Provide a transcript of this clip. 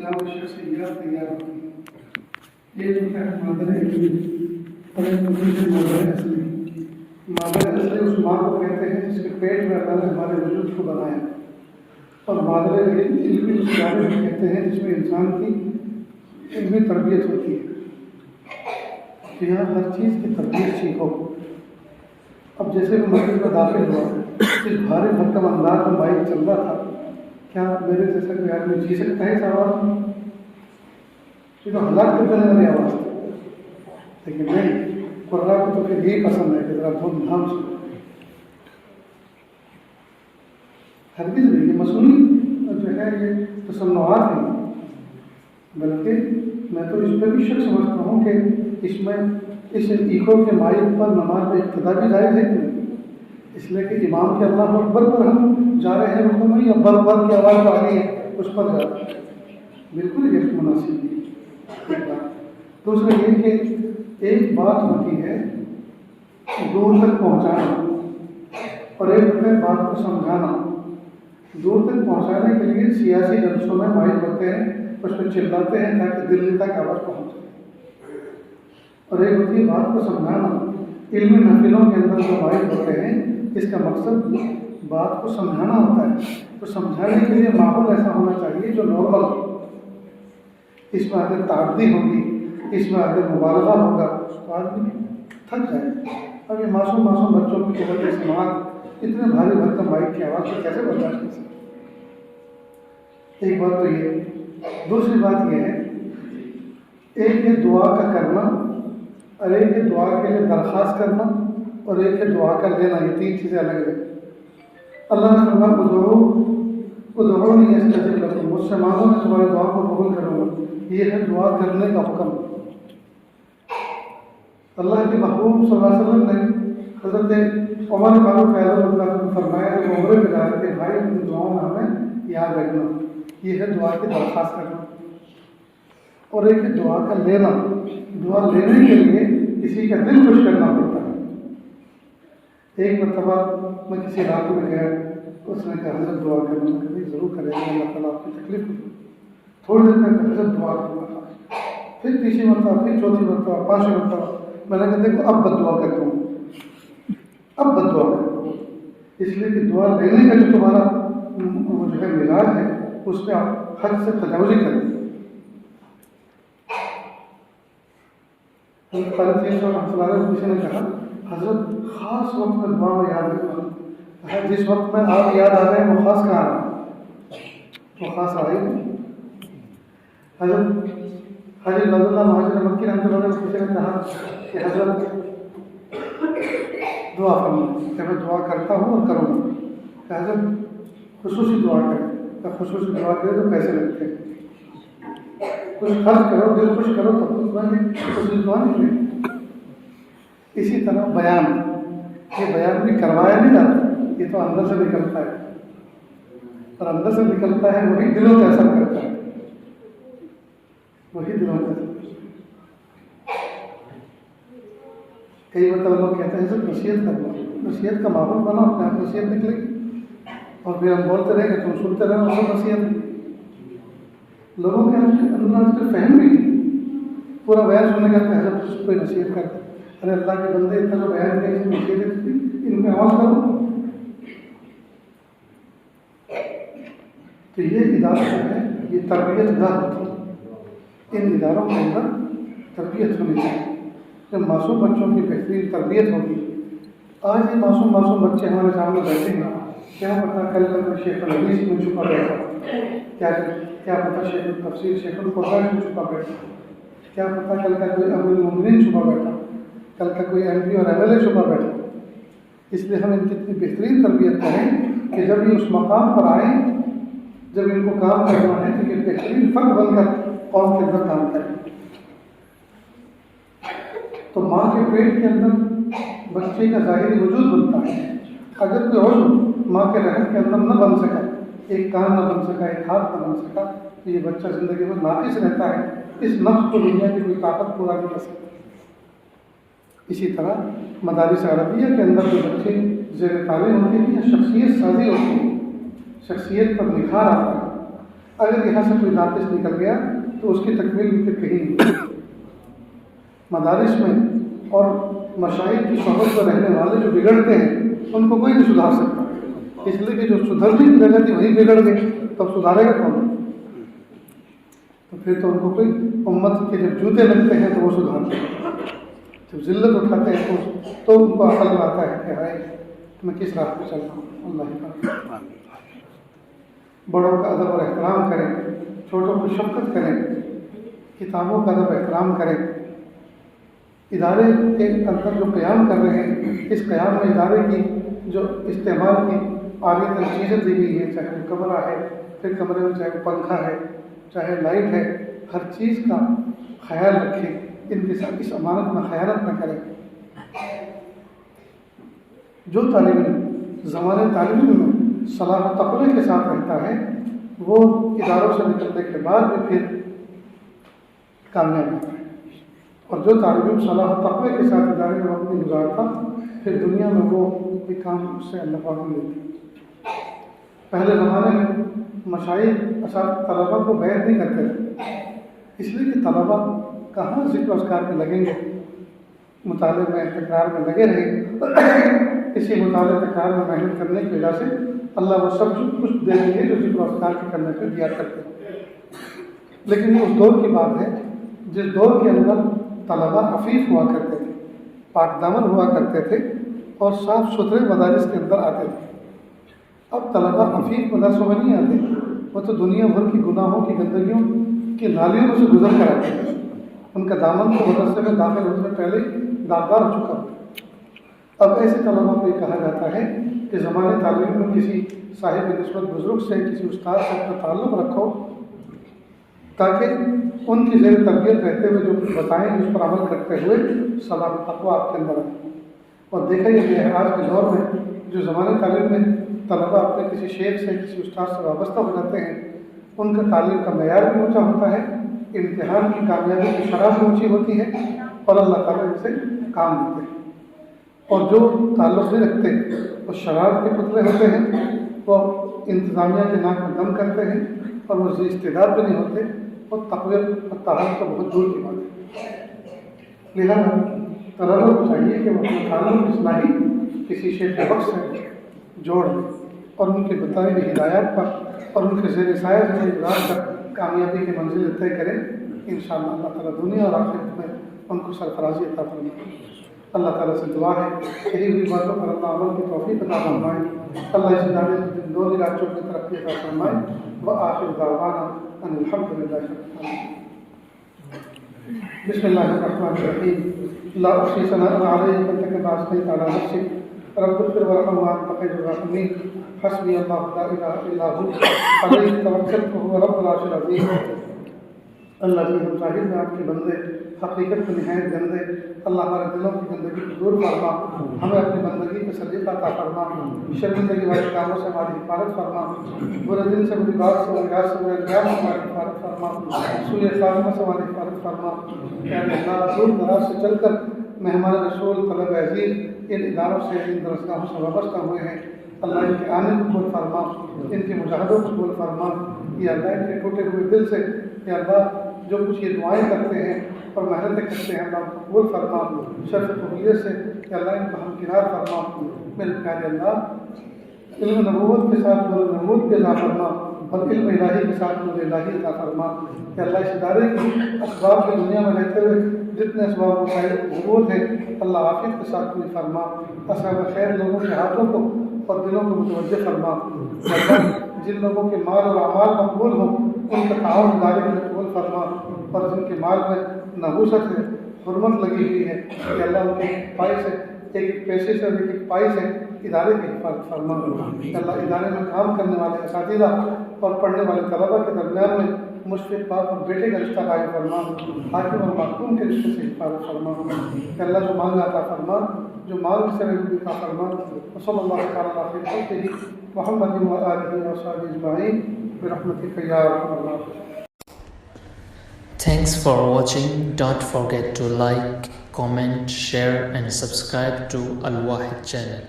علاوہ شخصیات تیار ہوتی ہیں. یہ جو ہے مادر علمی اور ایک دوسرے مادر اصلی. مادر اصلی اس ماں کو کہتے ہیں جس کے پیٹ میں اللہ نے ہمارے وجود کو بنایا, اور مادر علمی اس بارے میں کہتے ہیں جس میں انسان کی علمی تربیت ہوتی ہے. یہاں ہر چیز کی تربیت سیکھو. اب جیسے میں مسجد میں داخل ہوا, اس بھاری بھرکم انداز میں بائک چل رہا تھا, کیا میرے جیسا کوئی آدمی جی سکتا ہے اس آواز میں؟ یہ تو ہلاک کر دینے والی آواز ہے. لیکن نہیں, قرآن کو تو پھر یہی پسند ہے کہ ذرا دھوم دھام سے. ہرگز نہیں, یہ مصنوعی جو ہے یہ تصنعات ہیں, بلکہ میں تو اس پہ بھی شک سمجھتا ہوں کہ اس میں اس ایکو کے مائل پر نماز میں اقتدا بھی جائز ہے کہ نہیں. اس لیے کہ امام کے اللہ اکبر پر ہم جا رہے ہیں رکوع میں, یا بر بر کی آواز آ رہی ہے اس پر جا رہے ہیں, بالکل یہ مناسب نہیں. ایک بات. دوسرا یہ کہ ایک بات ہوتی ہے دور تک پہنچانا, اور ایک ہوتا ہے بات کو سمجھانا. دور تک پہنچانے کے لیے سیاسی جلسوں میں مائک ہوتے ہیں, اس پہ چلاتے ہیں تاکہ دلی تک آواز پہنچ جائے. اور ایک ہوتی ہے بات کو سمجھانا. علمی محفلوں کے اندر جو مائک ہوتے ہیں اس کا مقصد بات کو سمجھانا ہوتا ہے. تو سمجھانے کے لیے ماحول ایسا ہونا چاہیے جو نارمل ہو. اس میں اگر تعدی ہوگی, اس میں اگر مبالغہ ہوگا تو آدمی تھک جائے. اب یہ معصوم بچوں کی قوت سماعت اتنے بھاری بھرکم مائک کی آواز سے کیسے برداشت کر سکتے؟ ایک بات تو یہ. دوسری بات یہ ہے, ایک ہے دعا کا کرنا, اور ایک ہے دعا کے لیے درخواست کرنا, اور ایک ہے دعا کا لینا. یہ تین چیزیں الگ ہیں. اللہ نے فرمایا ادعونی استجب لکم, مجھ سے مانگو میں تمہاری دعا کو قبول کروں گا. یہ ہے دعا کرنے کا حکم. اللہ کے محبوب صلی اللہ علیہ وسلم نے حضرت عمر فاروق رضی اللہ عنہ فرمایا کہ عمرے میں جا رہے تھے, بھائی اپنی دعاؤں میں ہمیں یاد رکھنا. یہ ہے دعا کی درخواست کرنا. اور ایک ہے دعا کا لینا. دعا لینے کے لیے کسی کا دل خوش کرنا پڑتا ہے. ایک مرتبہ میں کسی علاقے میں گیا, اس نے کہا حضرت دعا کرنا. کبھی ضرور کرے گا, اللہ تعالیٰ آپ کی تکلیف کو. تھوڑی دیر میں حضرت دعا کرنا. پھر تیسری مرتبہ, پھر چوتھی مرتبہ, پانچویں مرتبہ. میں نے کہا دیکھو اب بد دعا کرتا ہوں, اب بد دعا کرتا ہوں. اس لیے کہ دعا لینے کا جو تمہارا جو ہے مزاج ہے اس میں آپ حد سے تجاوزی کریں. حضرت خالد رحمۃ اللہ علیہ کسی نے کہا حضرت خاص وقت میں دعا میں یاد رکھنا. جس وقت میں آپ یاد آ رہے ہیں وہ خاص کہاں ہے؟ وہ خاص آ رہی. حضرت حضرت رضی اللہ مہاجر مکی رحمۃ اللہ علیہ کسی نے کہا کہ حضرت دعا فرمائیں, کہ میں دعا کرتا ہوں اور کروں گا. کہ حضرت خصوصی دعا کریں. کہ خصوصی دعا کرے تو پیسے لگتے ہیں, کچھ خرچ کرو, دل خوش کرو تو خصوصی دعا نہیں کرے. اسی طرح بیان, یہ بیان بھی کروایا نہیں جاتا, یہ تو اندر سے نکلتا ہے, اور اندر سے نکلتا ہے وہی دلوں پہ اثر کرتا ہے, وہی دلوں پہ اثر. کئی مرتبہ لوگ کہتے ہیں سر نصیحت کرنا, نصیحت کا ماحول بنا, اپنے آپ نصیحت نکلے گی. اور پھر ہم بولتے رہے کہ تم سنتے رہے وہ سب نصیحت نہیں. لوگوں کے اندر آج کل فہم بھی نہیں. پورا بیان سننے کا کہ حضرت کوئی نصیحت کرتے, ارے اللہ کے بندے اتنا جو بیان کریں اس میں نصیحت ان پہ عمل کرو. تو یہ ادارہ جو ہے یہ تربیت گاہ ہوتی ہے. ان اداروں کے اندر تربیت ہونی چاہیے. جب معصوم بچوں کی بہترین تربیت ہوگی. آج یہ معصوم بچے ہمارے سامنے بیٹھے ہیں, کیا پتہ کل کا شیخ الحدیث میں چھپا بیٹھا, کیا پتہ شیخ التفسیر شیخ القرآن میں چھپا بیٹھا, کیا پتہ کل کا کوئی امیر المومنین چھپا بیٹھا, کل کا کوئی ایم پی اور ایم ایل اے چھپا بیٹھا. اس لیے ہم ان کی اتنی بہترین تربیت کریں کہ جب یہ اس مقام پر آئیں, جب ان کو کام کرنا ہے تو یہ بہترین فرد بن کر قوم کے اندر کام کریں. تو ماں کے پیٹ کے اندر بچے کا ظاہری وجود بنتا ہے. اگر کوئی عضو ماں کے رحم کے اندر نہ بن سکا, ایک کان نہ بن سکا, ایک ہاتھ نہ بن سکا, تو یہ بچہ زندگی میں ناقص رہتا ہے. اس نفس کو دنیا کی کوئی طاقت پورا نہیں کر سکتی. اسی طرح مدارس عربیہ کے اندر جو بچے زیر تعلیم ہوتے ہیں یا شخصیت سازی ہوتی ہے, شخصیت پر نکھار آتا ہے. اگر یہاں سے کوئی ناقص نکل گیا تو اس کی تکمیل پھر کہیں نہیں۔ مدارس میں اور مشاہد کی صحبت میں رہنے والے جو بگڑتے ہیں ان کو کوئی نہیں سدھار سکتا، اس لیے کہ جو سدھرنے کی جگہ تھی وہی بگڑ گئے، تب سدھارے گا کون؟ تو پھر تو ان کو کوئی امت کے جب جوتے لگتے ہیں تو وہ سدھارتے ہیں، جب ذلت اٹھاتے ہیں تو ان کو عقل آتا ہے کہ ہائے میں کس راہ پہ چل رہا ہوں۔ اللہ ہی بڑوں کا ادب اور احترام کریں، چھوٹوں کو شفقت کریں، کتابوں کا ادب احترام کریں۔ ادارے کے اندر جو قیام کر رہے ہیں، اس قیام میں ادارے کی جو استعمال کی آگے تک چیزیں دی گئی ہیں، چاہے وہ کمرہ ہے، پھر کمرے میں چاہے وہ پنکھا ہے، چاہے لائٹ ہے، ہر چیز کا خیال رکھیں، ان کے ساتھ اس امانت میں خیانت نہ کریں۔ جو طالب علم زمانے طالب علم میں صلاح و تقوی کے ساتھ رہتا ہے وہ اداروں سے نکلنے کے بعد بھی پھر کامیاب ہوتا ہے، اور جو طالب علم صلاح و تقوی کے ساتھ ادارے میں وقت نہیں گزارتا پھر دنیا میں وہ کوئی کام اس سے اللہ پاک نہیں لیتے۔ پہلے زمانے میں مشائخ طلباء کو بیعت نہیں کرتے تھے، اس لیے کہ طلباء کہاں ذکر و اذکار میں لگیں گے، مطالعے میں تکرار میں لگے رہیں۔ اسی مطالعے تکرار میں محنت کرنے کی وجہ سے اللہ وہ سب کچھ دے دیں گے جو ذکر و اذکار کے کرنے پہ دیا کرتے ہیں۔ لیکن یہ اس دور کی بات ہے جس دور کے اندر طلباء عفیف ہوا کرتے تھے، پاک دامن ہوا کرتے تھے اور صاف ستھرے مدارس کے اندر آتے تھے۔ اب طلباء عفیف مدرسوں میں نہیں آتے، وہ تو دنیا بھر کی گناہوں کی گندگیوں کی نالیوں میں سے گزر کر آتے ہیں۔ ان کا دامن تو مدرسے میں داخل ہونے سے پہلے داغدار ہو چکا ہوتا ہے۔ اب ایسے طلباء کو یہ کہا جاتا ہے کہ زمانے تعلیم میں کسی صاحب نسبت بزرگ سے، کسی استاد سے اپنا تعلق رکھو تاکہ ان کی زیر تربیت رہتے ہوئے جو کچھ بتائیں اس پر عمل کرتے ہوئے صلاح و تقوی آپ کے اندر آئے۔ اور دیکھا یہ ہے آج کے دور میں جو زمانے تعلیم میں طلباء اپنے کسی شیخ سے، کسی استاد سے وابستہ ہو جاتے ہیں، ان کا تعلیم کا معیار بھی اونچا ہوتا ہے، امتحان کی کامیابی کی شرح بھی اونچی ہوتی ہے اور اللہ تعالیٰ ان سے کام دیتے ہیں۔ اور جو تعلق نہیں رکھتے وہ شرارت کے پتلے ہوتے ہیں، وہ انتظامیہ کے ناک میں دم کرتے ہیں اور وہ ذی استعداد بھی نہیں ہوتے، اور تقوی اور تعلق تو بہت دور کی بات ہے۔ لہٰذا طلباء کو چاہیے کہ وہ اپنا تعلق اصلاحی کسی شیخ وقت سے جوڑ دیں اور ان کے بتائی ہوئی ہدایات پر اور ان کے زیر سایہ سے گزار کر کامیابی کی منزل طے کریں۔ انشاءاللہ اللہ تعالیٰ دنیا اور آخرت میں ان کو سرفرازی عطا فرمائے۔ اللہ تعالیٰ سے دعا ہے کہی ہوئی باتوں پر اللہ عمل کی توفیق عطا فرمائے۔ اللہ اس ادارے کی دو نگاہوں کی ترقی عطا فرمائے۔ وآخر دعوانا ان الحمد للہ رب العالمین۔ بسم اللہ الرحمن الرحیم۔ لا احصی ثناء علیک انت کما اثنیت علی نفسک رب اغفر وارحم وانت خیر الراحمین۔ حسبی اللہ لا الہ الا هو علیہ توکلت وهو رب العرش العظیم۔ اللہ جی ہم ظاہر میں آپ کے بندے، حقیقت میں نہایت گندے، اللہ ہمارے دلوں کی گندگی کو دور فرما، ہمیں اپنی بندگی کا سلیقہ عطا فرما، شرمندگی والے کاموں سے ہماری حفاظت فرما، برے دل سے، بری بات سے، برے سے، برے انجام سے ہماری حفاظت فرما، سوء خاتمہ سے ہماری حفاظت فرما۔ اے اللہ دور دراز سے چل کر مہمان رسول طلب عزیز ان اداروں سے، ان درسگاہوں سے وابستہ ہوئے ہیں، اللہ ان کے آنے کو قبول فرما، ان کے مجاہدوں کو قبول فرما۔ یا اللہ ان کے ٹوٹے ہوئے دل سے یا اللہ جو کچھ یہ دعائیں کرتے ہیں اور محنتیں کرتے ہیں اللہ کو قبول فرما، شرف قبولیت سے کہ اللہ ان کو ہمکنار فرما۔ میرے پیارے اللہ علم نبوت کے ساتھ نور نبوت کے عطا فرما اور علم الہی کے ساتھ نور الہی عطا فرما۔ کہ اللہ اس ادارے کی اسباب کی دنیا میں رہتے ہوئے جتنے اسباب وسائل ضرورت ہے اللہ عافیت کے ساتھ پوری فرما، اصحاب خیر لوگوں کے ہاتھوں کو اور دلوں کو متوجہ فرما۔ اللہ جن لوگوں کے مال اور اعمال مقبول ہوں ان کا تعاون ادارے کے لیے قبول فرما، اور جن کے مال میں نحوست ہے، حرمت لگی ہوئی ہے کہ اللہ ان کے پائی سے ایک پیسے سے ایک پائی سے ادارے کی حفاظت فرما۔ کہ اللہ ادارے میں کام کرنے والے اساتذہ اور پڑھنے والے طلباء کے درمیان میں مشفق باپ اور بیٹے کا رشتہ قائم فرما، حاکم اور محکوم کے رشتے سے حفاظت فرما۔ کہ اللہ جو مانگا عطا فرما، جو مانگ سے بھی عطا فرما۔ وصلی اللہ تعالیٰ علیہ خلقہ محمد و آلہ و صحبہ اجمعین برحمتک یا ارحم الراحمین۔ Thanks for watching. Don't forget to like, comment, share and subscribe to Al Wahid channel.